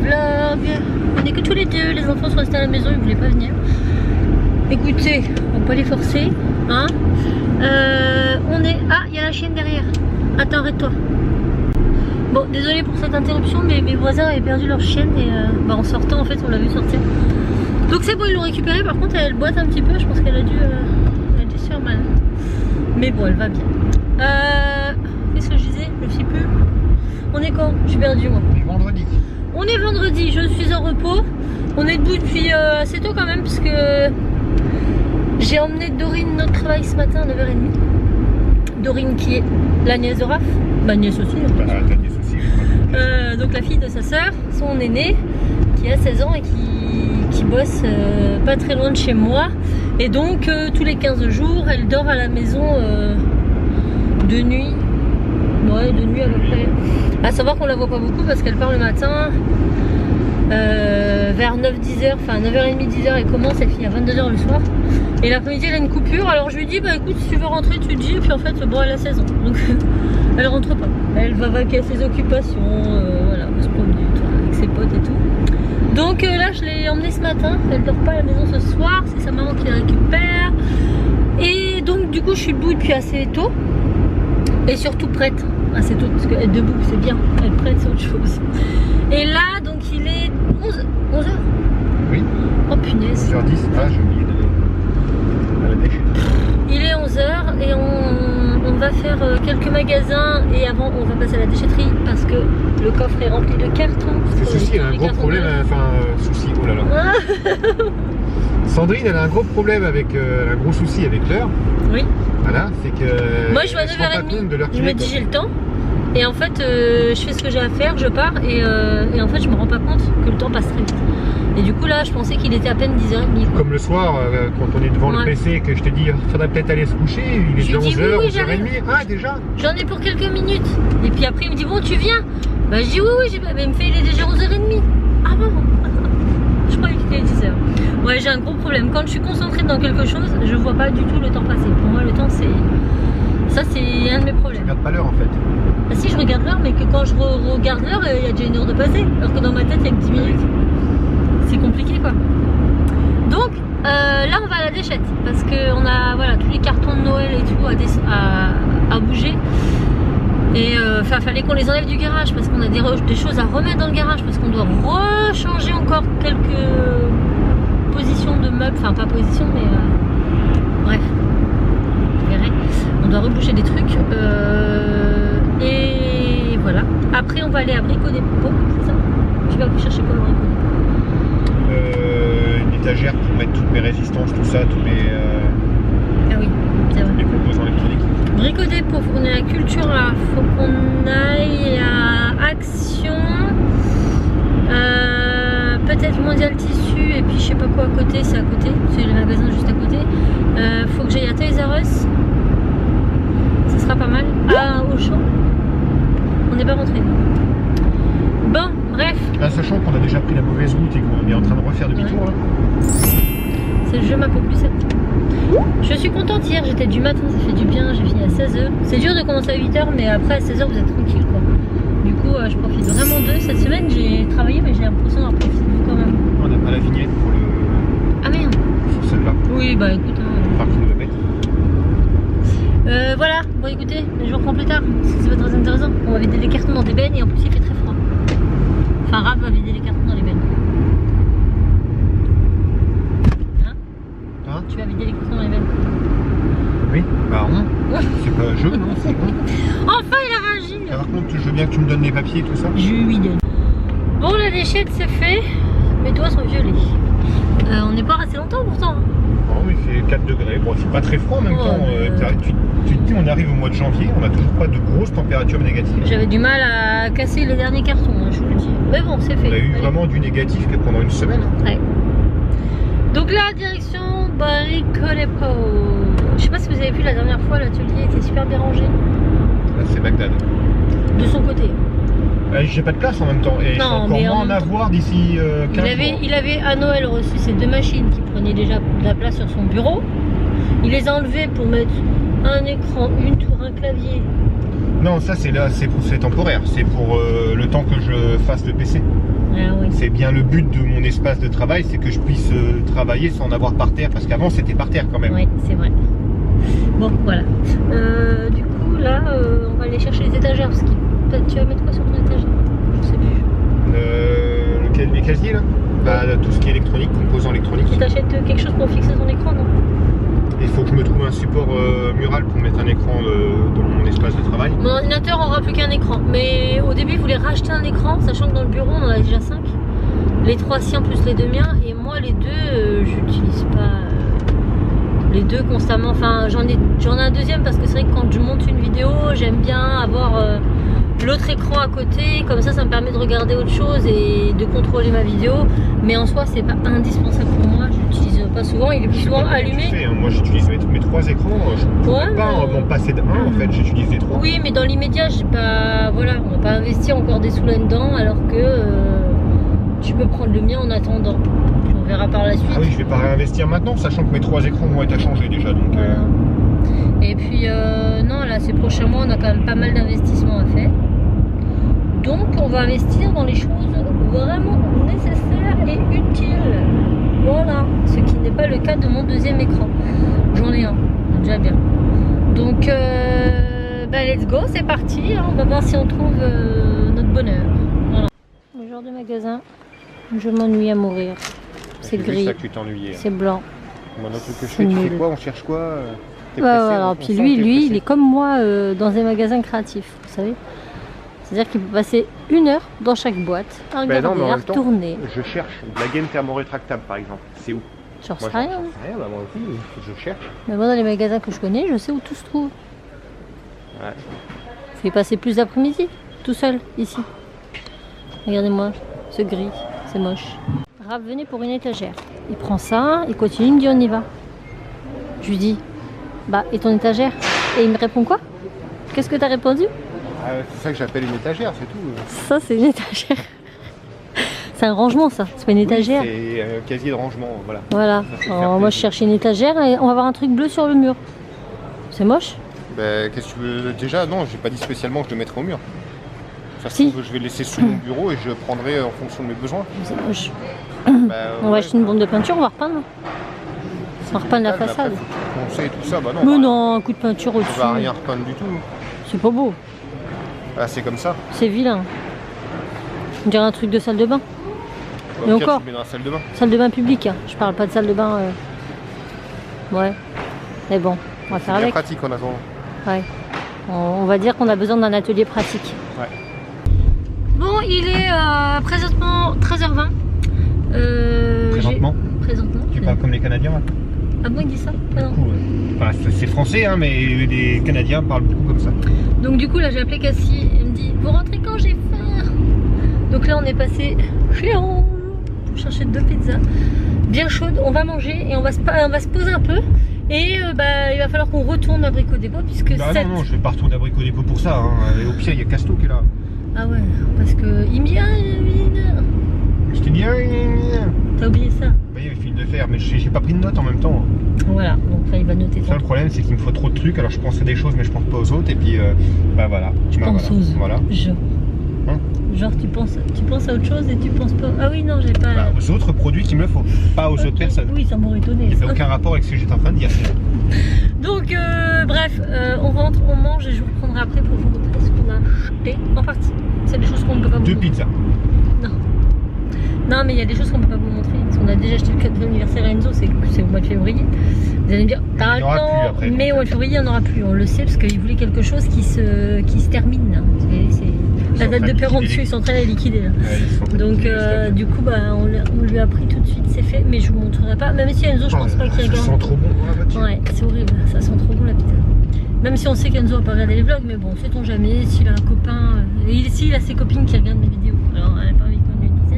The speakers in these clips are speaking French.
vlog. On est que tous les deux, les enfants sont restés à la maison, ils voulaient pas venir. Écoutez, on va pas les forcer, hein. On est... Ah, il y a la chienne derrière. Attends, arrête-toi. Bon, désolé pour cette interruption, mais mes voisins avaient perdu leur chienne et en sortant, en fait, on l'a vu sortir. Donc c'est bon, ils l'ont récupérée. Par contre, elle boite un petit peu. Je pense qu'elle a dû se faire mal. Mais bon, elle va bien. Qu'est-ce que je disais? Je ne sais plus. On est quand? Je suis perdue, moi. On est vendredi. On est vendredi. Je suis en repos. On est debout depuis assez tôt quand même, parce que j'ai emmené Dorine notre travail ce matin à 9h30. Dorine qui est la nièce de Raph. Ma nièce aussi. Bah, ta nièce aussi. Donc la fille de sa sœur, son aînée, qui a 16 ans et qui bosse pas très loin de chez moi. Et donc tous les 15 jours, elle dort à la maison de nuit. Ouais, de nuit à peu près. À savoir qu'on la voit pas beaucoup parce qu'elle part le matin vers 9-10h, enfin 9h30, 10h, elle commence, elle finit à 22h le soir. Et l'après-midi, elle a une coupure. Alors je lui dis, bah écoute, si tu veux rentrer, tu dis. Et puis en fait, bon, elle a 16 ans. Donc elle rentre pas. Elle va vaquer à ses occupations, voilà, se promener avec ses potes et tout. Donc là, je l'ai emmenée ce matin. Elle dort pas à la maison ce soir. C'est sa maman qui la récupère. Et donc, du coup, je suis debout depuis assez tôt. Et surtout prête assez tôt. Parce qu'être debout, c'est bien. Être prête, c'est autre chose. Et là, donc, il est 11h. Oui. Oh punaise. 11h10. Ah, j'ai oublié de la déchetterie. Il est 11h et on va faire quelques magasins et avant on va passer à la déchetterie parce que le coffre est rempli de cartons. Parce que Souci a un gros problème, Souci, oh là là. Sandrine, elle a un gros problème avec, un gros souci avec l'heure. Oui. Voilà, c'est que... Moi je vais à 9h30, je me dis j'ai le temps. Et en fait je fais ce que j'ai à faire, je pars et en fait je me rends pas compte que le temps passe très vite. Et du coup là je pensais qu'il était à peine 10h30. Comme le soir quand on est devant le PC et que je te dis faudrait peut-être aller se coucher, il est déjà 11h, oui, 11h30. Ah déjà? J'en ai pour quelques minutes. Et puis après il me dit bon tu viens? Bah je dis oui, mais il me fait il est déjà 11h30. Ah bon? Je croyais qu'il était 10h. Ouais, j'ai un gros problème. Quand je suis concentrée dans quelque chose, je vois pas du tout le temps passer. Pour moi le temps c'est... Ça c'est un de mes problèmes. Je regarde pas l'heure en fait. Ah si je regarde l'heure mais que quand je regarde l'heure il y a déjà une heure de passer. Alors que dans ma tête il y a que 10 minutes. C'est compliqué quoi. Donc là on va à la déchette parce qu'on a voilà, tous les cartons de Noël et tout à bouger. Et fallait qu'on les enlève du garage parce qu'on a des choses à remettre dans le garage parce qu'on doit rechanger encore quelques positions de meubles. Enfin pas position mais bref. Vous verrez. On doit reboucher des trucs. Et voilà. Après on va aller à Brico Dépôt, c'est ça? Tu vas chercher quoi le Brico Dépôt? Une étagère pour mettre toutes mes résistances, tout ça, tous mes Ah oui, c'est vrai. les composants électroniques. Brico Dépôt, faut qu'on ait la culture là, faut qu'on aille à Action, peut-être Mondial Tissu et puis je sais pas quoi à côté, c'est à côté, c'est le magasin juste à côté. Faut que j'aille à Toys R Us, ça sera pas mal. Ah, Auchan, on n'est pas rentré. Bon, bref. Là, sachant qu'on a déjà pris la mauvaise route et qu'on est en train de refaire demi-tour là. C'est le jeu ma conclusion. Je suis contente, hier j'étais du matin, ça fait du bien, j'ai fini à 16h. C'est dur de commencer à 8h mais après à 16h vous êtes tranquille quoi. Du coup je profite vraiment d'eux. Cette semaine j'ai travaillé mais j'ai l'impression d'avoir profité de vous quand même. On n'a pas la vignette pour le... Ah merde. Sur celle-là. Oui bah écoute. Enfin qu'il nous la mette. Voilà, bon écoutez, les jours prend plus tard, c'est pas très intéressant. On va vider les cartons dans des bennes et en plus il fait très froid. Enfin Raph va vider les cartons dans les bennes. Hein? Tu vas vider les cartons dans les bennes. Oui, bah non. C'est pas un jeu, non, c'est bon. Enfin il a réagi. Par contre, je veux bien que tu me donnes les papiers et tout ça. Je lui donne. Bon la déchette c'est fait, mes doigts sont violets. On n'est pas resté longtemps pourtant. Non mais il fait 4 degrés, bon c'est pas très froid en même temps. Tu te dis on arrive au mois de janvier, on n'a toujours pas de grosses températures négatives. J'avais du mal à casser les derniers cartons, hein, je vous le dis. Mais bon c'est fait. On a eu vraiment du négatif que pendant une semaine. Ouais. Donc là, direction Brico Dépôt. Je sais pas si vous avez vu la dernière fois, l'atelier était super bien rangé. Là c'est Bagdad. De son côté. J'ai pas de place en même temps et je vais encore moins en avoir d'ici 15 jours. Il avait à Noël reçu ces deux machines qui prenaient déjà de la place sur son bureau. Il les a enlevées pour mettre un écran, une tour, un clavier. Non, ça c'est là, c'est temporaire. C'est pour le temps que je fasse le PC. Ah oui. C'est bien le but de mon espace de travail, c'est que je puisse travailler sans en avoir par terre, parce qu'avant c'était par terre quand même. Oui, c'est vrai. Bon, voilà. Du coup, là, on va aller chercher les étagères. Parce que tu vas mettre quoi sur ton étagère? Je sais plus. Les casiers là, bah, tout ce qui est électronique, composants électroniques. Tu t'achètes quelque chose pour fixer ton écran, non? Il faut que je me trouve un support mural pour mettre un écran dans mon espace de travail. Mon ordinateur aura plus qu'un écran. Mais au début, il voulait racheter un écran, sachant que dans le bureau, on en a déjà 5. Les 3 siens plus les 2 miens. Et moi, les 2, j'utilise pas les 2 constamment. Enfin, j'en ai un deuxième parce que c'est vrai que quand je monte une vidéo, j'aime bien avoir l'autre écran à côté. Comme ça me permet de regarder autre chose et de contrôler ma vidéo. Mais en soi, c'est pas indispensable pour moi. J'utilise pas souvent. Il est plus souvent allumé. Hein. Moi, j'utilise mes 3 écrans. Je ne pourrais pas m'en passer de 1 en fait. J'utilise les 3. Oui, mais dans l'immédiat, j'ai pas. Voilà, on va pas investir encore des sous là-dedans, alors que tu peux prendre le mien en attendant. On verra par la suite. Ah oui, je vais pas réinvestir maintenant, sachant que mes 3 écrans vont être à changer déjà. Donc, voilà. Et puis, non, là, ces prochains mois, on a quand même pas mal d'investissements à faire. Donc, on va investir dans les choses vraiment nécessaires et utiles. Voilà, ce qui n'est pas le cas de mon deuxième écran. J'en ai un, déjà bien. Donc, let's go, c'est parti. Hein. On va voir si on trouve notre bonheur. Voilà. Le genre de magasin, je m'ennuie à mourir. C'est gris. C'est ça que tu t'ennuyais. C'est blanc. Moi, notre truc que je fais, tu fais quoi? On cherche quoi? Voilà. Puis lui, il est comme moi dans des magasins créatifs, vous savez. C'est-à-dire qu'il peut passer 1 heure dans chaque boîte à regarder, à retourner. Je cherche de la gaine thermorétractable par exemple. C'est où? J'en sais rien. Bah moi aussi, je cherche. Mais moi, dans les magasins que je connais, je sais où tout se trouve. Ouais. Je vais passer plus d'après-midi, tout seul, ici. Regardez-moi, ce gris, c'est moche. Raph venait pour une étagère. Il prend ça, il continue, il me dit on y va. Je lui dis, bah, et ton étagère? Et il me répond quoi? Qu'est-ce que t'as répondu? C'est ça que j'appelle une étagère, c'est tout. Ça, c'est une étagère. C'est un rangement, ça. C'est pas une étagère. Oui, c'est un casier de rangement, voilà. Voilà. Alors, moi, je cherchais une étagère et on va avoir un truc bleu sur le mur. C'est moche? Bah, qu'est-ce que tu veux? Déjà, non, j'ai pas dit spécialement que je le mettrais au mur. Ça se Si. trouve, je vais le laisser sous mon bureau et je prendrai en fonction de mes besoins. C'est moche. Bah, on va acheter une bombe de peinture, on va repeindre. On va repeindre la façade. On sait tout ça, bah non. Mais non, un coup de peinture au-dessus. On va rien repeindre du tout. C'est pas beau. Ah, c'est comme ça. C'est vilain. On dirait un truc de salle de bain. Et encore. Tu mets dans la salle de bain. Salle de bain publique, hein. Je parle pas de salle de bain. Ouais. Mais bon, on va faire avec. C'est pratique en attendant. Ouais. On va dire qu'on a besoin d'un atelier pratique. Ouais. Bon, il est présentement 13h20. Présentement. Tu parles comme les Canadiens là. Ah bon, il dit ça? Du coup, c'est français, hein, mais les Canadiens parlent beaucoup comme ça. Donc du coup, là, j'ai appelé Cassie. Elle me dit, vous rentrez quand? J'ai faim. Donc là, on est passé chez Ange pour chercher 2 pizzas bien chaudes. On va manger et on va se poser un peu. Et il va falloir qu'on retourne à Brico Dépôt puisque non, je vais pas retourner à Brico Dépôt pour ça. Hein. Et au pire, il y a Casto qui est là. Ah ouais, parce que il me dit je t'ai dit t'as oublié ça? Oui, il file de fer, mais j'ai pas pris de notes en même temps. Voilà, donc là il va noter ça. Le problème c'est qu'il me faut trop de trucs, alors je pense à des choses mais je pense pas aux autres et puis voilà. Tu penses aux autres. Voilà. Genre tu penses à autre chose et tu penses pas. Ah oui non j'ai pas. Aux autres produits qu'il me faut, pas aux autres personnes. Oui ça m'aurait étonné. Il n'y a aucun rapport avec ce que j'étais en train de dire. Donc bref, on rentre, on mange et je vous reprendrai après pour vous montrer ce qu'on a acheté en partie. C'est des choses qu'on ne peut pas vous montrer. 2 pizzas. Non mais il y a des choses qu'on ne peut pas vous montrer. Parce qu'on a déjà acheté le cadeau d'anniversaire à Enzo, c'est au mois de février. Vous allez me dire, t'as le temps, mais au mois de février il n'y en aura plus. On le sait parce qu'il voulait quelque chose qui se termine. La date de péremption, ils sont très liquidés là. Ouais, donc du coup on lui a pris tout de suite, c'est fait, mais je vous montrerai pas. Même si Enzo je pense pas qu'il regarde. Ça sent trop bon dans la voiture. Ouais, c'est horrible, ça sent trop bon la pizza. Même si on sait qu'Enzo va pas regarder les vlogs, mais bon, sait-on jamais, s'il a un copain, s'il a ses copines qui regardent mes vidéos, alors elle n'a pas envie qu'on lui dise.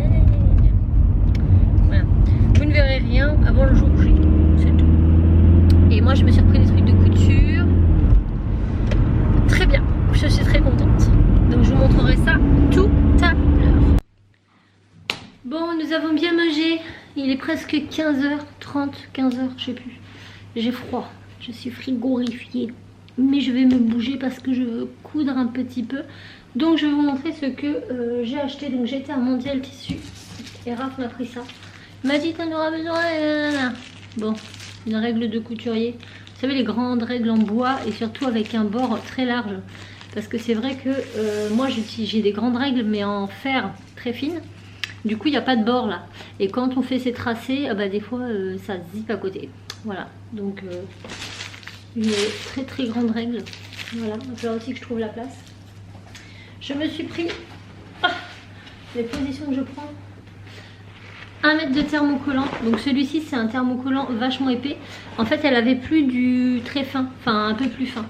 Voilà. Vous ne verrez rien avant le jour J, c'est tout. Et moi je me suis repris des trucs de couture. Très bien, je suis très contente. Donc je vous montrerai ça tout à l'heure. Bon, nous avons bien mangé. Il est presque 15h30, 15h, je sais plus. J'ai froid, je suis frigorifiée. Mais je vais me bouger parce que je veux coudre un petit peu. Donc je vais vous montrer ce que j'ai acheté. Donc j'étais à Mondial Tissu et Raph m'a pris ça. Il m'a dit t'en auras besoin. Bon, une règle de couturier. Vous savez, les grandes règles en bois et surtout avec un bord très large. Parce que c'est vrai que moi j'ai des grandes règles mais en fer très fines. Du coup il n'y a pas de bord là. Et quand on fait ces tracés, bah, des fois ça zippe à côté. Voilà, donc une très grande règle. Voilà, il va falloir aussi que je trouve la place. Je me suis pris les positions que je prends. 1 mètre de thermocollant. Donc celui-ci c'est un thermocollant vachement épais. En fait elle avait plus du très fin, enfin un peu plus fin.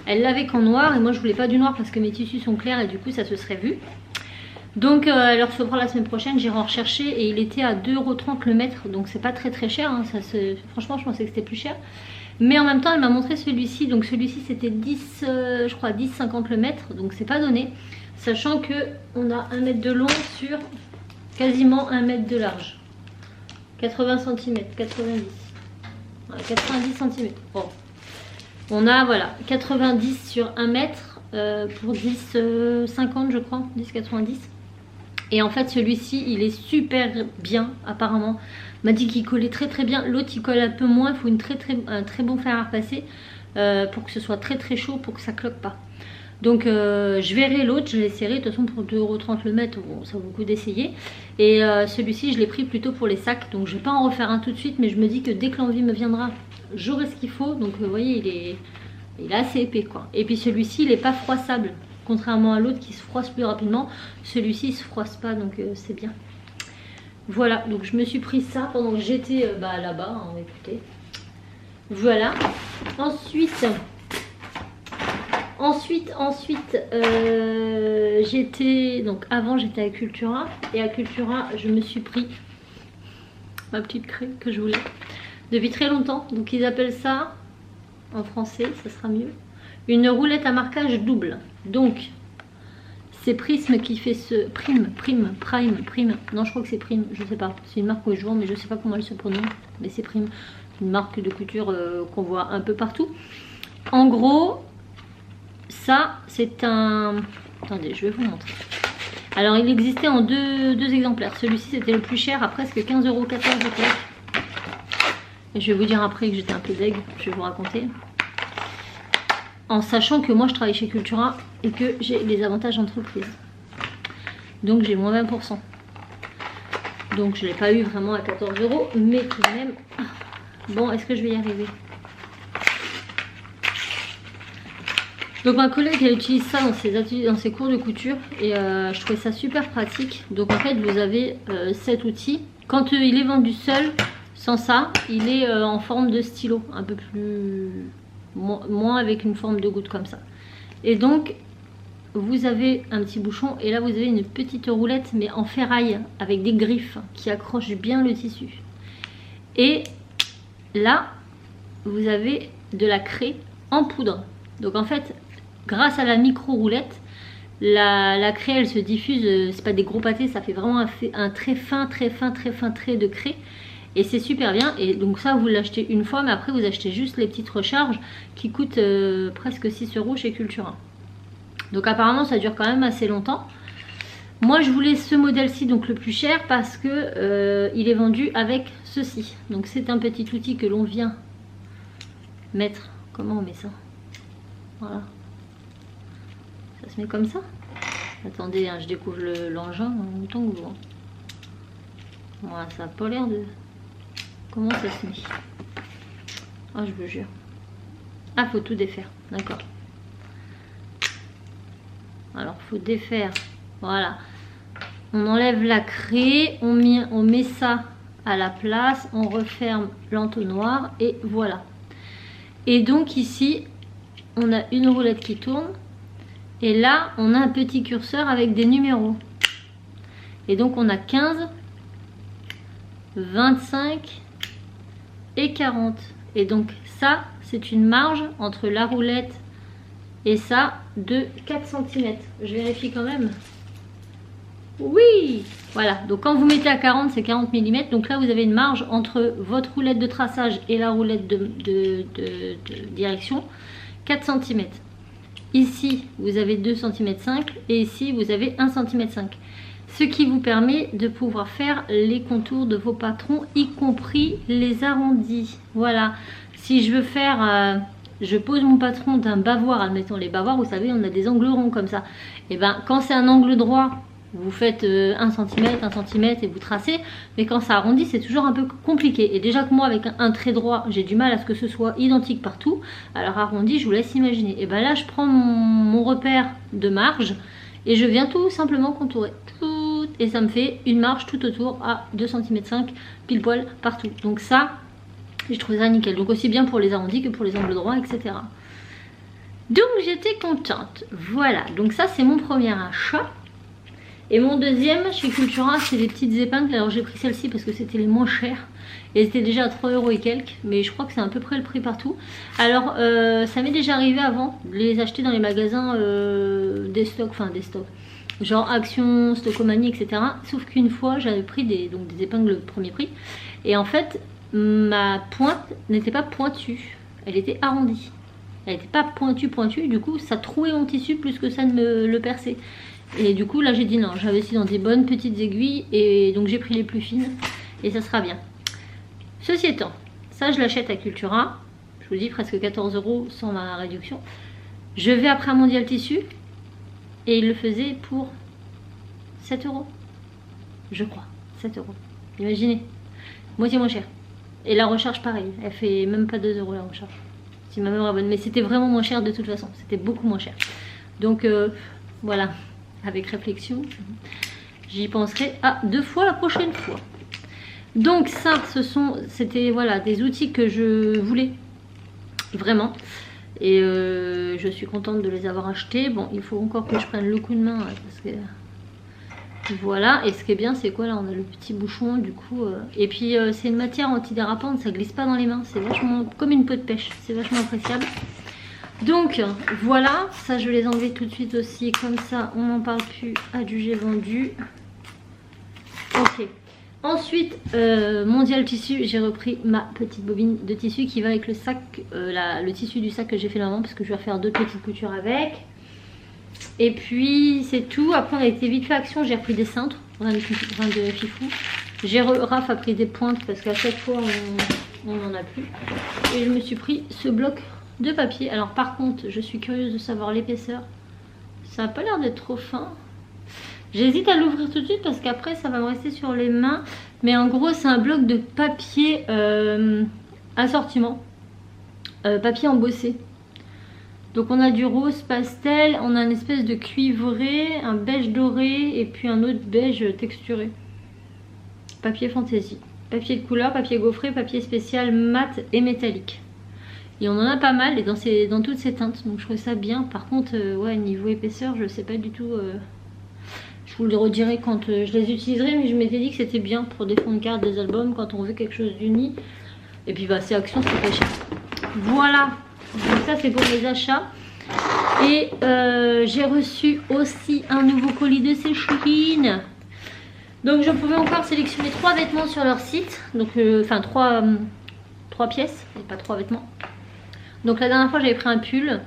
Elle l'avait qu'en noir et moi je voulais pas du noir parce que mes tissus sont clairs et du coup ça se serait vu. Donc elle le recevra la semaine prochaine, j'irai en rechercher et il était à 2,30 € le mètre. Donc c'est pas très cher, hein. Franchement je pensais que c'était plus cher. Mais en même temps elle m'a montré celui-ci. Donc celui-ci c'était 10, je crois 10,50 € le mètre. Donc c'est pas donné. Sachant que on a 1 mètre de long sur quasiment 1 mètre de large. 80 cm, 90. Voilà, 90 cm. Bon. On a voilà 90 sur 1 mètre pour 10,50 je crois, 10,90. Et en fait celui-ci il est super bien apparemment. M'a dit qu'il collait très bien. L'autre il colle un peu moins, il faut un très bon fer à repasser pour que ce soit très chaud pour que ça cloque pas. Donc je verrai l'autre, je l'essaierai. De toute façon pour 2,30 € le mètre, bon, ça vaut le coup d'essayer. Et celui-ci je l'ai pris plutôt pour les sacs. Donc je vais pas en refaire un tout de suite. Mais je me dis que dès que l'envie me viendra, j'aurai ce qu'il faut. Donc vous voyez il est assez épais quoi. Et puis celui-ci il est pas froissable. Contrairement à l'autre qui se froisse plus rapidement. Celui-ci il se froisse pas donc c'est bien. Voilà, donc je me suis pris ça pendant que j'étais là-bas. Hein, écoutez. Voilà. Ensuite, j'étais donc avant j'étais à Cultura et à Cultura je me suis pris ma petite craie que je voulais depuis très longtemps. Donc ils appellent ça en français, ça sera mieux, une roulette à marquage double. Donc c'est Prisme qui fait ce Prime. Non je crois que c'est Prime, je sais pas. C'est une marque que je vends mais je sais pas comment elle se prononce. Mais c'est Prime, une marque de couture qu'on voit un peu partout. En gros. Ça, c'est un... Attendez, je vais vous montrer. Alors, il existait en deux exemplaires. Celui-ci, c'était le plus cher, à presque 15,14 € je crois. Et je vais vous dire après que j'étais un peu deg. Je vais vous raconter. En sachant que moi, je travaille chez Cultura et que j'ai les avantages entreprises. Donc, j'ai moins 20%. Donc, je ne l'ai pas eu vraiment à 14 €. Mais tout de même... Bon, est-ce que je vais y arriver ? Donc ma collègue elle utilise ça dans ses cours de couture et je trouvais ça super pratique. Donc en fait vous avez cet outil. Quand il est vendu seul, sans ça, il est en forme de stylo, un peu plus moins avec une forme de goutte comme ça. Et donc vous avez un petit bouchon et là vous avez une petite roulette mais en ferraille avec des griffes qui accrochent bien le tissu. Et là vous avez de la craie en poudre. Donc en fait grâce à la micro roulette, la craie elle se diffuse, c'est pas des gros pâtés, ça fait vraiment un très fin trait de craie et c'est super bien. Et donc ça vous l'achetez une fois mais après vous achetez juste les petites recharges qui coûtent presque 6 € chez Cultura. Donc apparemment ça dure quand même assez longtemps. Moi je voulais ce modèle-ci, donc le plus cher, parce que il est vendu avec ceci. Donc c'est un petit outil que l'on vient mettre. Comment on met ça? Voilà. Ça se met comme ça. Attendez, hein, je découvre l'engin en même temps que vous. Voilà, ça n'a pas l'air de... Comment ça se met? Ah, je vous jure. Ah, faut tout défaire. D'accord. Alors, faut défaire. Voilà. On enlève la craie. On met ça à la place. On referme l'entonnoir. Et voilà. Et donc, ici, on a une roulette qui tourne. Et là, on a un petit curseur avec des numéros. Et donc, on a 15, 25 et 40. Et donc, ça, c'est une marge entre la roulette et ça de 4 cm. Je vérifie quand même. Oui! Voilà. Donc, quand vous mettez à 40, c'est 40 mm. Donc là, vous avez une marge entre votre roulette de traçage et la roulette de direction. 4 cm. ici vous avez 2,5 cm et ici vous avez 1,5 cm. Ce qui vous permet de pouvoir faire les contours de vos patrons, y compris les arrondis. Voilà, si je veux faire, je pose mon patron d'un bavoir, admettons les bavoirs, vous savez, on a des angles ronds comme ça. Et ben quand c'est un angle droit, vous faites 1 cm et vous tracez, mais quand ça arrondit, c'est toujours un peu compliqué. Et déjà que moi, avec un trait droit, j'ai du mal à ce que ce soit identique partout. Alors arrondi, je vous laisse imaginer. Et ben là, je prends mon repère de marge et je viens tout simplement contourer. Et ça me fait une marge tout autour à 2,5 cm pile poil partout. Donc ça, je trouve ça nickel. Donc aussi bien pour les arrondis que pour les angles droits, etc. Donc j'étais contente. Voilà, donc ça c'est mon premier achat. Et mon deuxième chez Cultura, c'est des petites épingles. Alors j'ai pris celle-ci parce que c'était les moins chères. Et c'était déjà à 3 € et quelques. Mais je crois que c'est à peu près le prix partout. Alors ça m'est déjà arrivé avant de les acheter dans les magasins des stocks. Enfin des stocks. Genre Action, Stockomanie, etc. Sauf qu'une fois j'avais pris des épingles premier prix. Et en fait ma pointe n'était pas pointue. Elle était arrondie. Elle n'était pas pointue. Du coup ça trouait mon tissu plus que ça ne me le perçait. Et du coup là j'ai dit non, j'avais aussi dans des bonnes petites aiguilles et donc j'ai pris les plus fines et ça sera bien. Ceci étant, ça je l'achète à Cultura, je vous dis presque 14 € sans ma réduction. Je vais après à Mondial Tissu et il le faisait pour 7 €, je crois, 7 €. Imaginez, moitié moins cher. Et la recharge pareil, elle fait même pas 2 € la recharge. Si ma mémoire est bonne, mais c'était vraiment moins cher de toute façon, c'était beaucoup moins cher. Donc voilà. Avec réflexion, j'y penserai à 2 fois la prochaine fois. Donc ça, c'était voilà, des outils que je voulais vraiment. Et je suis contente de les avoir achetés. Bon, il faut encore que je prenne le coup de main. Parce que voilà, et ce qui est bien, c'est quoi là? On a le petit bouchon du coup. Et puis c'est une matière antidérapante, ça glisse pas dans les mains. C'est vachement comme une peau de pêche, c'est vachement appréciable. Donc voilà, ça je vais les enlever tout de suite aussi, comme ça on n'en parle plus. Adjugé vendu. Ok. Ensuite, Mondial Tissu, j'ai repris ma petite bobine de tissu qui va avec le sac, le tissu du sac que j'ai fait avant parce que je vais refaire d'autres petites coutures avec. Et puis c'est tout. Après on a été vite fait action, j'ai repris des cintres, rien de fifou. Raph a pris des pointes parce qu'à chaque fois on n'en a plus. Et je me suis pris ce bloc de papier. Alors par contre je suis curieuse de savoir l'épaisseur. Ça n'a pas l'air d'être trop fin. J'hésite à l'ouvrir tout de suite parce qu'après ça va me rester sur les mains. Mais en gros c'est un bloc de papier assortiment, papier embossé. Donc on a du rose pastel, on a une espèce de cuivré, un beige doré et puis un autre beige texturé. Papier fantaisie, papier de couleur, papier gaufré, papier spécial mat et métallique. Et on en a pas mal et dans toutes ces teintes, donc je trouve ça bien. Par contre, ouais, niveau épaisseur, je sais pas du tout. Je vous le redirai quand je les utiliserai, mais je m'étais dit que c'était bien pour des fonds de cartes, des albums, quand on veut quelque chose d'uni. Et puis bah c'est Action, c'est pas cher. Voilà, donc ça c'est pour les achats. Et j'ai reçu aussi un nouveau colis de Séchine. Donc je pouvais encore sélectionner 3 vêtements sur leur site. Donc enfin 3 pièces, et pas 3 vêtements. Donc la dernière fois j'avais pris un pull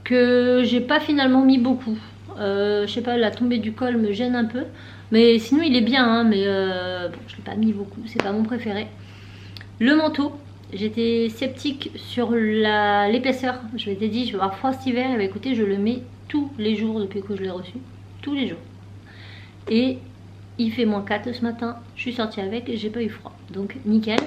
que j'ai pas finalement mis beaucoup. Je sais pas, la tombée du col me gêne un peu. Mais sinon il est bien, hein, mais bon, je l'ai pas mis beaucoup, c'est pas mon préféré. Le manteau, j'étais sceptique sur l'épaisseur. Je m'étais dit je vais avoir froid cet hiver. Et bah écoutez, je le mets tous les jours depuis que je l'ai reçu. Tous les jours. Et il fait -4 ce matin, je suis sortie avec et j'ai pas eu froid, donc nickel.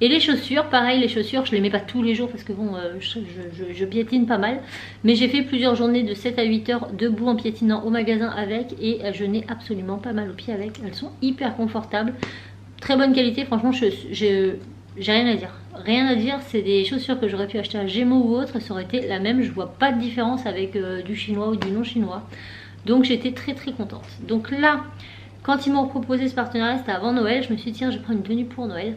Et les chaussures, pareil, les chaussures je les mets pas tous les jours parce que bon, je piétine pas mal. Mais j'ai fait plusieurs journées de 7 à 8 heures debout en piétinant au magasin avec. Et je n'ai absolument pas mal aux pieds avec, elles sont hyper confortables. Très bonne qualité, franchement j'ai rien à dire. Rien à dire, c'est des chaussures que j'aurais pu acheter à Gémeaux ou autre, ça aurait été la même, je vois pas de différence avec du chinois ou du non chinois. Donc j'étais très contente. Donc là, quand ils m'ont proposé ce partenariat, c'était avant Noël. Je me suis dit tiens, je prends une tenue pour Noël.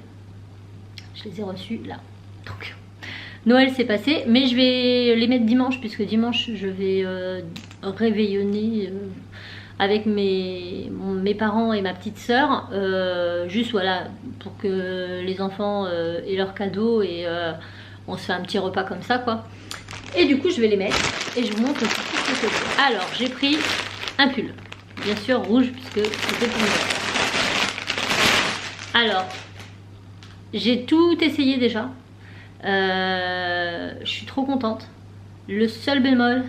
Je les ai reçus là. Donc Noël c'est passé, mais je vais les mettre dimanche puisque dimanche je vais réveillonner avec mes parents et ma petite soeur. Juste voilà, pour que les enfants aient leurs cadeaux et on se fait un petit repas comme ça quoi. Et du coup je vais les mettre et je vous montre tout. ce côté. Alors, j'ai pris un pull. Bien sûr, rouge, puisque c'était pour moi. Alors, j'ai tout essayé déjà. Je suis trop contente. Le seul bémol,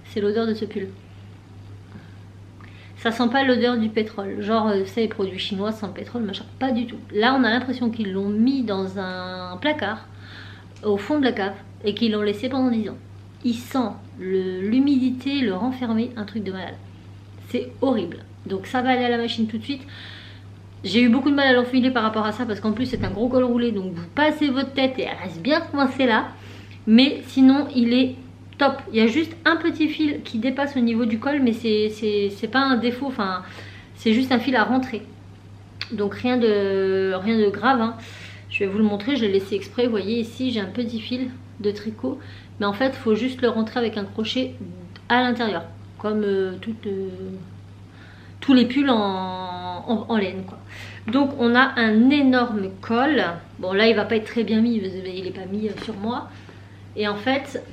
c'est l'odeur de ce pull. Ça sent pas l'odeur du pétrole. Genre, ça, les produits chinois sans pétrole, machin. Pas du tout. Là, on a l'impression qu'ils l'ont mis dans un placard, au fond de la cave, et qu'ils l'ont laissé pendant 10 ans. Il sent l'humidité, le renfermer, un truc de malade. C'est horrible. Donc ça va aller à la machine tout de suite. J'ai eu beaucoup de mal à l'enfiler par rapport à ça, parce qu'en plus c'est un gros col roulé, donc vous passez votre tête et elle reste bien coincée là. Mais sinon, il est top. Il y a juste un petit fil qui dépasse au niveau du col, mais c'est pas un défaut, enfin c'est juste un fil à rentrer. Donc rien de grave, hein. Je vais vous le montrer, je l'ai laissé exprès. Vous voyez ici, j'ai un petit fil de tricot, mais en fait il faut juste le rentrer avec un crochet à l'intérieur, comme tous les pulls en laine, quoi. Donc on a un énorme col. Bon là il va pas être très bien mis, il est pas mis sur moi. Et en fait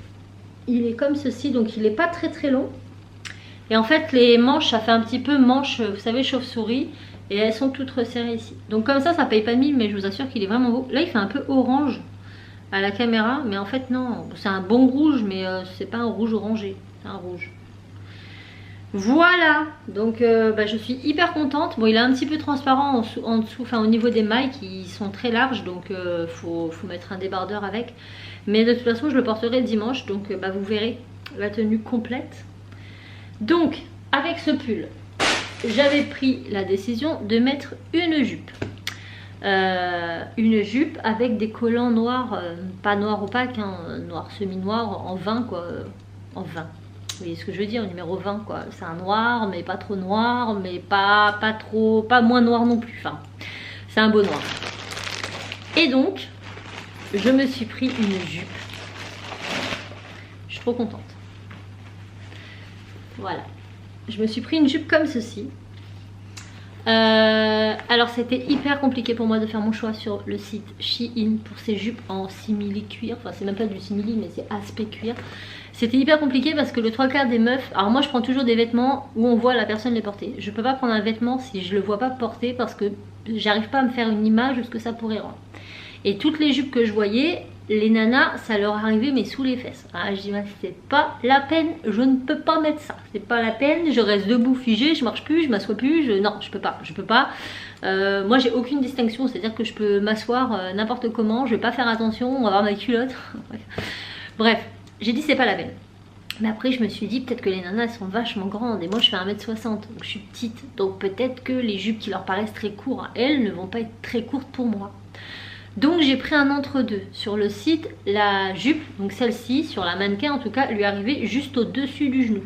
il est comme ceci, donc il est pas très long. Et en fait les manches, ça fait un petit peu manche, vous savez, chauve-souris. Et elles sont toutes resserrées ici. Donc comme ça paye pas 1000, mais je vous assure qu'il est vraiment beau. Là il fait un peu orange à la caméra, mais en fait non, c'est un bon rouge, mais c'est pas un rouge orangé, c'est un rouge. Voilà, donc je suis hyper contente. Bon, il est un petit peu transparent en dessous, enfin au niveau des mailles qui sont très larges, donc faut mettre un débardeur avec. Mais de toute façon je le porterai dimanche, donc vous verrez la tenue complète. Donc avec ce pull, j'avais pris la décision de mettre une jupe. Une jupe avec des collants noirs, pas noir opaque, hein, noir semi-noir, en 20 quoi, en 20. Vous voyez ce que je veux dire, numéro 20 quoi. C'est un noir, mais pas trop noir, mais pas trop, pas moins noir non plus. Enfin, c'est un beau noir. Et donc, je me suis pris une jupe. Je suis trop contente. Voilà. Je me suis pris une jupe comme ceci. Alors c'était hyper compliqué pour moi de faire mon choix sur le site Shein pour ces jupes en simili cuir. Enfin c'est même pas du simili, mais c'est aspect cuir. C'était hyper compliqué parce que le 3/4 des meufs, alors moi je prends toujours des vêtements où on voit la personne les porter. Je peux pas prendre un vêtement si je le vois pas porter, parce que j'arrive pas à me faire une image de ce que ça pourrait rendre. Et toutes les jupes que je voyais, les nanas, ça leur arrivait mais sous les fesses. Ah, je dis, c'est pas la peine, je ne peux pas mettre ça. C'est pas la peine, je reste debout figée, je marche plus, je m'assois plus, non, je peux pas. Moi j'ai aucune distinction, c'est-à-dire que je peux m'asseoir n'importe comment, je vais pas faire attention, on va voir ma culotte. Bref, j'ai dit c'est pas la peine. Mais après je me suis dit peut-être que les nanas elles sont vachement grandes et moi je fais 1m60, donc je suis petite. Donc peut-être que les jupes qui leur paraissent très courtes, elles ne vont pas être très courtes pour moi. Donc j'ai pris un entre-deux. Sur le site, la jupe, donc celle-ci, sur la mannequin en tout cas, lui arrivait juste au-dessus du genou.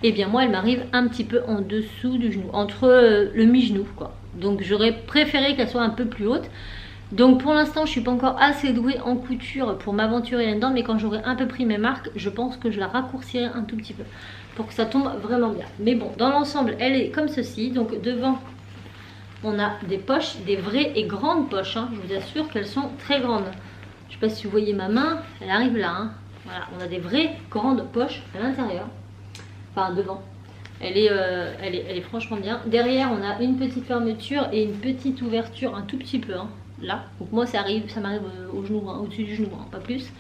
Et bien moi elle m'arrive un petit peu en dessous du genou, entre le mi-genou quoi. Donc j'aurais préféré qu'elle soit un peu plus haute. Donc pour l'instant je suis pas encore assez douée en couture pour m'aventurer là-dedans, mais quand j'aurai un peu pris mes marques, je pense que je la raccourcirai un tout petit peu pour que ça tombe vraiment bien. Mais bon, dans l'ensemble elle est comme ceci, donc devant on a des poches, des vraies et grandes poches, hein. Je vous assure qu'elles sont très grandes. Je sais pas si vous voyez ma main, elle arrive là, hein. Voilà, on a des vraies grandes poches à l'intérieur, enfin devant. Elle est franchement bien. Derrière on a une petite fermeture et une petite ouverture un tout petit peu, hein, là. Donc moi ça m'arrive au genou, hein, au-dessus du genou, hein, pas plus.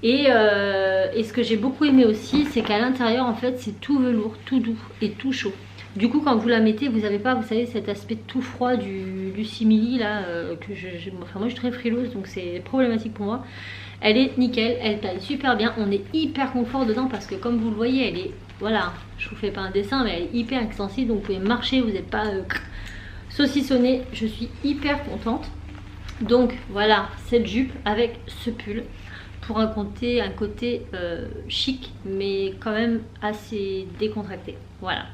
Et ce que j'ai beaucoup aimé aussi, c'est qu'à l'intérieur en fait c'est tout velours, tout doux et tout chaud. Du coup quand vous la mettez, vous n'avez pas, vous savez, cet aspect tout froid du simili là, enfin moi je suis très frileuse, donc c'est problématique pour moi. Elle est nickel, elle taille super bien, on est hyper confort dedans parce que comme vous le voyez, elle est, voilà, je vous fais pas un dessin, mais elle est hyper extensive, donc vous pouvez marcher, vous n'êtes pas saucissonné. Je suis hyper contente. Donc voilà, cette jupe avec ce pull pour un côté chic, mais quand même assez décontracté. Voilà.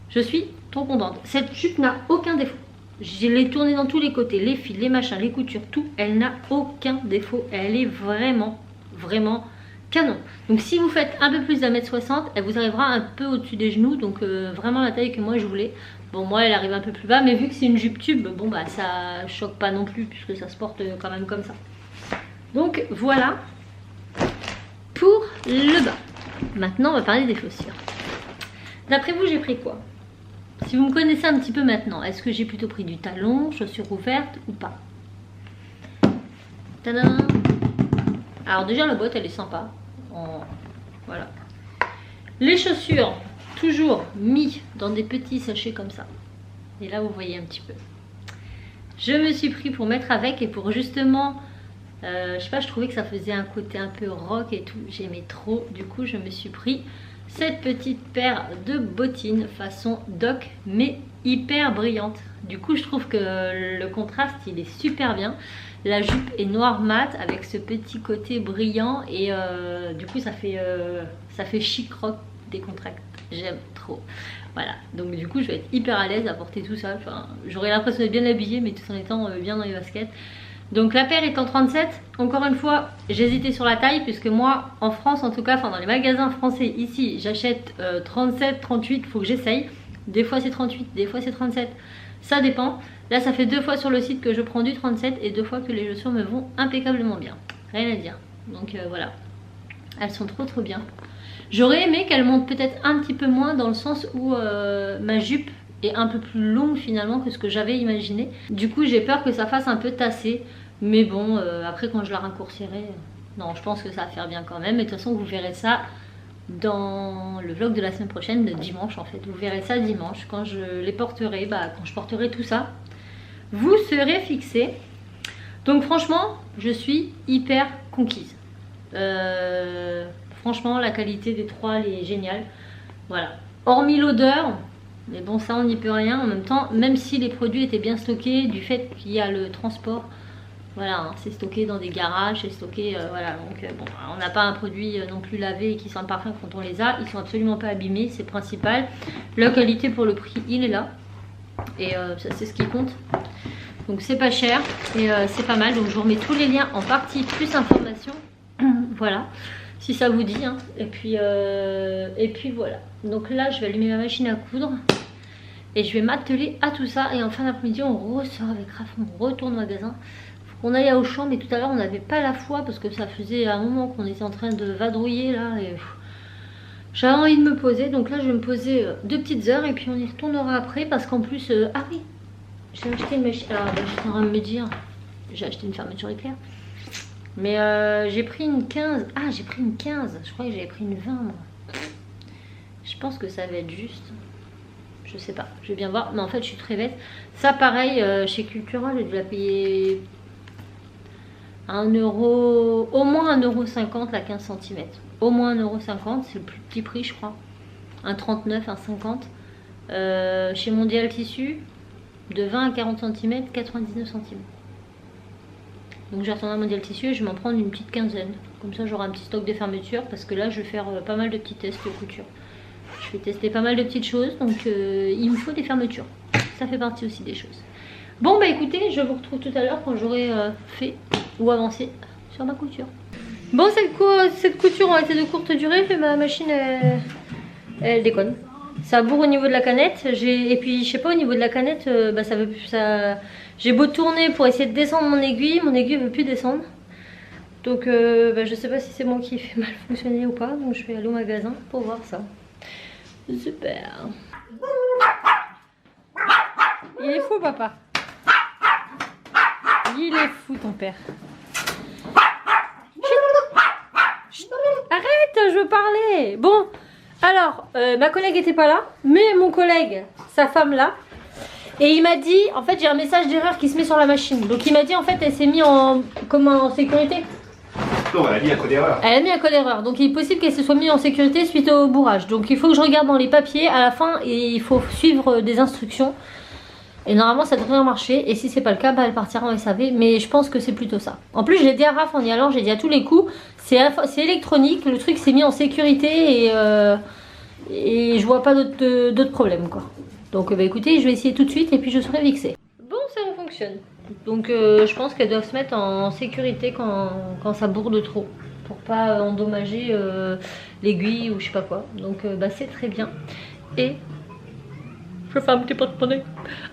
Je suis trop contente. Cette jupe n'a aucun défaut. Je l'ai tournée dans tous les côtés, les fils, les machins, les coutures, tout. Elle n'a aucun défaut. Elle est vraiment, vraiment canon. Donc si vous faites un peu plus d'1m60, elle vous arrivera un peu au-dessus des genoux. Donc vraiment la taille que moi je voulais. Bon, moi elle arrive un peu plus bas, mais vu que c'est une jupe tube, bon bah ça choque pas non plus puisque ça se porte quand même comme ça. Donc voilà pour le bas. Maintenant, on va parler des chaussures. D'après vous, j'ai pris quoi? Si vous me connaissez un petit peu maintenant, est-ce que j'ai plutôt pris du talon, chaussures ouvertes ou pas? Tadam! Alors déjà, la boîte, elle est sympa. Voilà. Les chaussures, toujours mis dans des petits sachets comme ça. Et là, vous voyez un petit peu. Je me suis pris pour mettre avec et pour justement... je sais pas, je trouvais que ça faisait un côté un peu rock et tout. J'aimais trop. Du coup, je me suis pris cette petite paire de bottines façon doc, mais hyper brillante. Du coup, je trouve que le contraste, il est super bien. La jupe est noire mat avec ce petit côté brillant et du coup, ça fait chic rock décontracté. J'aime trop. Voilà, donc du coup, je vais être hyper à l'aise à porter tout ça. Enfin, j'aurais l'impression d'être bien habillée, mais tout en étant bien dans les baskets. Donc la paire est en 37. Encore une fois, j'hésitais sur la taille puisque moi, en France en tout cas, enfin dans les magasins français ici, j'achète 37, 38, il faut que j'essaye. Des fois c'est 38, des fois c'est 37. Ça dépend. Là, ça fait 2 fois sur le site que je prends du 37 et 2 fois que les chaussures me vont impeccablement bien. Rien à dire. Donc voilà. Elles sont trop bien. J'aurais aimé qu'elles montent peut-être un petit peu moins dans le sens où ma jupe est un peu plus longue finalement que ce que j'avais imaginé. Du coup, j'ai peur que ça fasse un peu tasser. Mais bon, après quand je la raccourcirai, non, je pense que ça va faire bien quand même. Et de toute façon, vous verrez ça dans le vlog de la semaine prochaine, de dimanche en fait. Vous verrez ça dimanche quand je les porterai, quand je porterai tout ça. Vous serez fixés. Donc franchement, je suis hyper conquise. Franchement, la qualité des trois, elle est géniale. Voilà. Hormis l'odeur, mais bon, ça, on n'y peut rien. En même temps, même si les produits étaient bien stockés, du fait qu'il y a le transport, voilà, hein, c'est stocké dans des garages, c'est stocké, voilà. Donc, bon, on n'a pas un produit non plus lavé et qui sent parfum quand on les a. Ils sont absolument pas abîmés, c'est principal. La qualité pour le prix, il est là. Et ça, c'est ce qui compte. Donc, c'est pas cher et c'est pas mal. Donc, je vous remets tous les liens en partie, plus informations. Voilà. Si ça vous dit, hein. Et puis voilà. Donc là, je vais allumer ma machine à coudre et je vais m'atteler à tout ça. Et en fin d'après-midi, on ressort avec Raph, on retourne au magasin. Faut qu'on aille à Auchan, mais tout à l'heure, on n'avait pas la foi parce que ça faisait un moment qu'on était en train de vadrouiller là. Et j'avais envie de me poser. Donc là, je vais me poser 2 petites heures et puis on y retournera après parce qu'en plus, ah oui, j'ai acheté une machine. Alors, j'étais en train de me dire, j'ai acheté une fermeture éclair. Mais j'ai pris une 15. Ah, j'ai pris une 15. Je croyais que j'avais pris une 20, moi. Je pense que ça va être juste. Je sais pas. Je vais bien voir. Mais en fait, je suis très bête. Ça, pareil, chez Cultura, j'ai dû la payer 1 euro. Au moins 1,50 € la 15 cm. Au moins 1,50 €. C'est le plus petit prix, je crois. 1,39, 1,50. Chez Mondial Tissu, de 20 à 40 cm, 99 centimes. Donc j'ai retourné à Mondial Tissu et je vais m'en prendre une petite quinzaine. Comme ça j'aurai un petit stock de fermeture parce que là je vais faire pas mal de petits tests de couture. Je vais tester pas mal de petites choses, donc il me faut des fermetures. Ça fait partie aussi des choses. Bon bah écoutez, je vous retrouve tout à l'heure quand j'aurai fait ou avancé sur ma couture. Bon, cette couture a été de courte durée, mais ma machine elle déconne. Ça bourre au niveau de la canette. Et puis je sais pas, au niveau de la canette, j'ai beau tourner pour essayer de descendre mon aiguille ne veut plus descendre. Donc je sais pas si c'est moi qui fait mal fonctionner ou pas. Donc je vais aller au magasin pour voir ça. Super. Il est fou, papa. Il est fou, ton père. Chut. Arrête, je veux parler. Bon, alors, ma collègue était pas là, mais mon collègue, sa femme là. Et il m'a dit, en fait, j'ai un message d'erreur qui se met sur la machine. Donc il m'a dit, en fait, elle s'est mise en sécurité. Non, elle a mis un code erreur. Elle a mis un code erreur. Donc il est possible qu'elle se soit mise en sécurité suite au bourrage. Donc il faut que je regarde dans les papiers. À la fin, il faut suivre des instructions. Et normalement, ça devrait marcher. Et si c'est pas le cas, elle partira en SAV. Mais je pense que c'est plutôt ça. En plus, j'ai dit à Raph en y allant, j'ai dit à tous les coups, c'est électronique. Le truc s'est mis en sécurité et je vois pas d'autres problèmes, quoi. Donc écoutez, je vais essayer tout de suite et puis je serai fixée. Bon, ça fonctionne. Donc je pense qu'elles doivent se mettre en sécurité quand ça bourde trop. Pour pas endommager l'aiguille ou je sais pas quoi. Donc c'est très bien. Et je fais un petit porte-monnaie.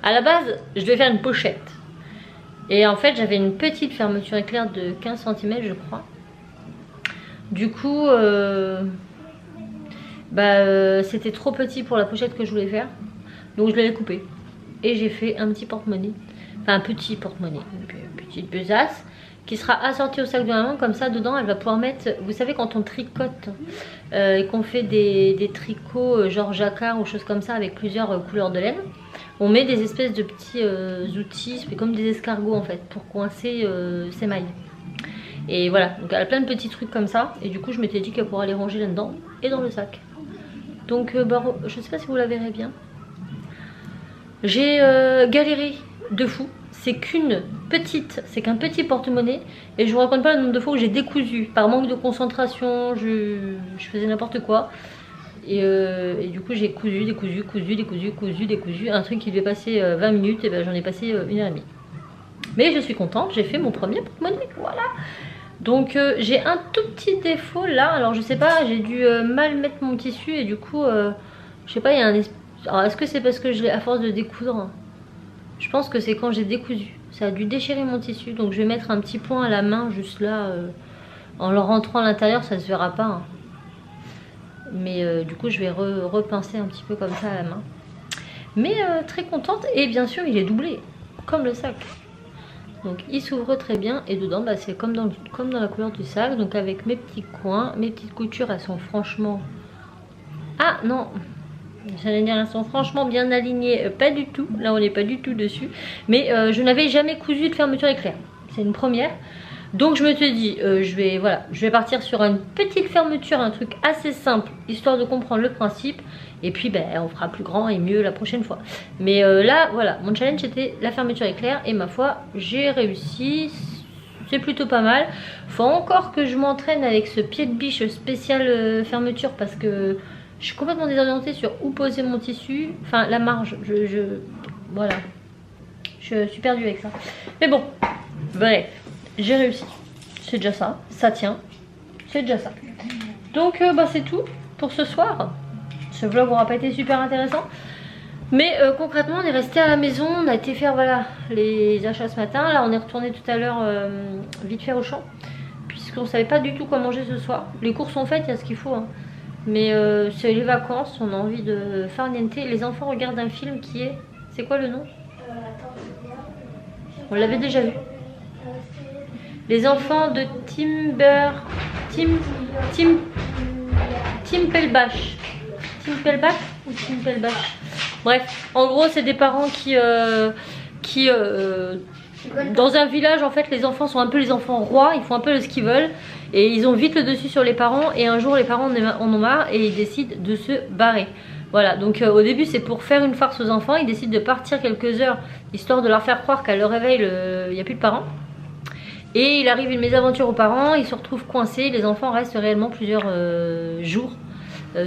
À la base, je devais faire une pochette. Et en fait, j'avais une petite fermeture éclair de 15 cm, je crois. Du coup, c'était trop petit pour la pochette que je voulais faire. Donc je l'avais coupé. Et j'ai fait un petit porte-monnaie. Enfin un petit porte-monnaie, une petite besace qui sera assortie au sac de maman. Comme ça dedans elle va pouvoir mettre, vous savez quand on tricote et qu'on fait des tricots genre jacquard ou choses comme ça avec plusieurs couleurs de laine, on met des espèces de petits outils, c'est comme des escargots en fait, pour coincer ces mailles. Et voilà, donc elle a plein de petits trucs comme ça. Et du coup je m'étais dit qu'elle pourrait les ranger là-dedans et dans le sac. Donc je sais pas si vous la verrez bien. J'ai galéré de fou. C'est qu'un petit porte-monnaie. Et je vous raconte pas le nombre de fois où j'ai décousu. Par manque de concentration, je faisais n'importe quoi. Et du coup j'ai cousu. Un truc qui devait passer 20 minutes, et ben j'en ai passé 1h30. Mais je suis contente, j'ai fait mon premier porte-monnaie, voilà. Donc j'ai un tout petit défaut là, alors je sais pas, j'ai dû mal mettre mon tissu et du coup, je sais pas, il y a un... Alors est-ce que c'est parce que je l'ai à force de découdre? Je pense que c'est quand j'ai décousu, ça a dû déchirer mon tissu, donc je vais mettre un petit point à la main juste là, en le rentrant à l'intérieur, ça se verra pas. Hein. Mais du coup je vais repincer un petit peu comme ça à la main. Mais très contente, et bien sûr il est doublé, comme le sac. Donc il s'ouvre très bien et dedans bah, c'est comme dans la couleur du sac. Donc avec mes petits coins, mes petites coutures, elles sont franchement... Ah non, j'allais dire elles sont franchement bien alignées, pas du tout. Là on n'est pas du tout dessus. Mais je n'avais jamais cousu de fermeture éclair. C'est une première. Donc je me suis dit, je vais partir sur une petite fermeture, un truc assez simple, histoire de comprendre le principe. Et puis ben, on fera plus grand et mieux la prochaine fois. Mais là, voilà, mon challenge était la fermeture éclair. Et ma foi, j'ai réussi. C'est plutôt pas mal. Faut encore que je m'entraîne avec ce pied de biche spécial fermeture. Parce que je suis complètement désorientée sur où poser mon tissu. Enfin, la marge, voilà. Je suis perdue avec ça. Mais bon, bref, j'ai réussi. C'est déjà ça. Ça tient. C'est déjà ça. Donc, bah, c'est tout pour ce soir. Ce vlog n'aura pas été super intéressant. Mais concrètement, on est resté à la maison. On a été faire voilà, les achats ce matin. Là, on est retourné tout à l'heure vite fait au champ. Puisqu'on ne savait pas du tout quoi manger ce soir. Les courses sont faites, il y a ce qu'il faut. Hein. Mais c'est les vacances. On a envie de farniente. Les enfants regardent un film qui est... C'est quoi le nom? On l'avait déjà vu. Les enfants de Tim Pelbach. Tim Pelbach ou Tim Pelbach. Bref, en gros c'est des parents qui dans un village en fait les enfants sont un peu les enfants rois, ils font un peu ce qu'ils veulent et ils ont vite le dessus sur les parents et un jour les parents en ont marre et ils décident de se barrer. Voilà, donc au début c'est pour faire une farce aux enfants, ils décident de partir quelques heures histoire de leur faire croire qu'à leur réveil il n'y a plus de parents. Et il arrive une mésaventure aux parents, ils se retrouvent coincés, les enfants restent réellement plusieurs jours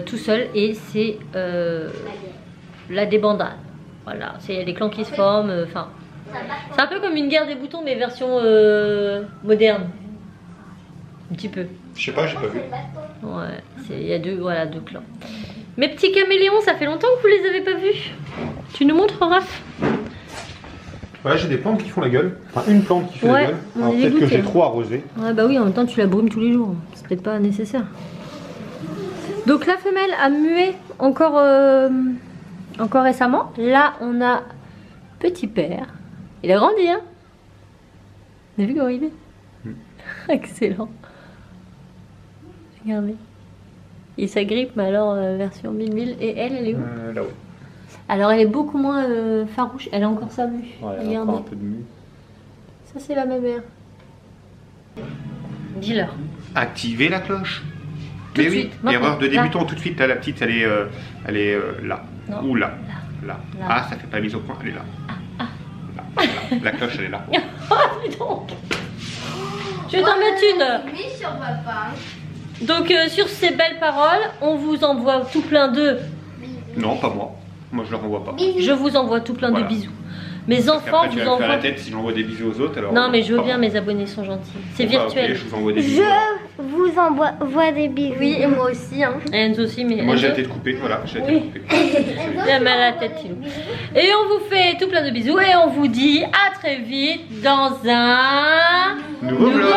tout seuls et c'est la débandade. Voilà, c'est des clans qui se forment, enfin... c'est un peu comme une guerre des boutons mais version moderne. Un petit peu. Je sais pas, j'ai pas vu. Ouais, il y a deux clans. Mes petits caméléons, ça fait longtemps que vous les avez pas vus. Tu nous montres, Raph? Ouais, j'ai des plantes qui font la gueule. Enfin, une plante qui fait la gueule. Alors peut-être que j'ai trop arrosé. Ouais, bah oui, en même temps, tu la brumes tous les jours. C'est peut-être pas nécessaire. Donc la femelle a mué encore récemment. Là, on a petit père. Il a grandi, hein? Vous avez vu comment il est? Excellent. Regardez. Il s'agrippe, mais alors version 1000. Et elle est où? Là-haut. Alors elle est beaucoup moins farouche. Elle a encore sa mue. Ouais, elle a encore un peu de mue. Ça, c'est la même mère. Dis-leur. Activez la cloche. Tout Mais de oui, suite, maintenant. erreur de débutant tout de suite. Là, la petite, elle est là. Non. Ou là. Là. Ah, ça fait pas mise au point. Elle est là. Là. La cloche, elle est là. Oh, dis donc. Je vais t'en mettre une. Oui, sur papa. Donc sur ces belles paroles, on vous envoie tout plein de... Non, pas moi. Moi, je leur envoie pas. Je vous envoie tout plein de bisous. Mes enfants Après, tu vous vas me faire la envoient... tête si j'envoie des bisous aux autres. Alors, Non mais je veux pas bien, moi. mes abonnés sont gentils. C'est Bon, bah, virtuel. ok, je vous envoie des bisous. Je vous envoie des bisous. Oui, et moi aussi. Hein. Et Enzo aussi, mais... Moi, j'ai la Enzo, tête coupée. Voilà, j'ai la Oui. tête coupée. il a mal à la tête, Thilo. Et on vous fait tout plein de bisous et on vous dit à très vite dans un Nouveau vlog. vlog.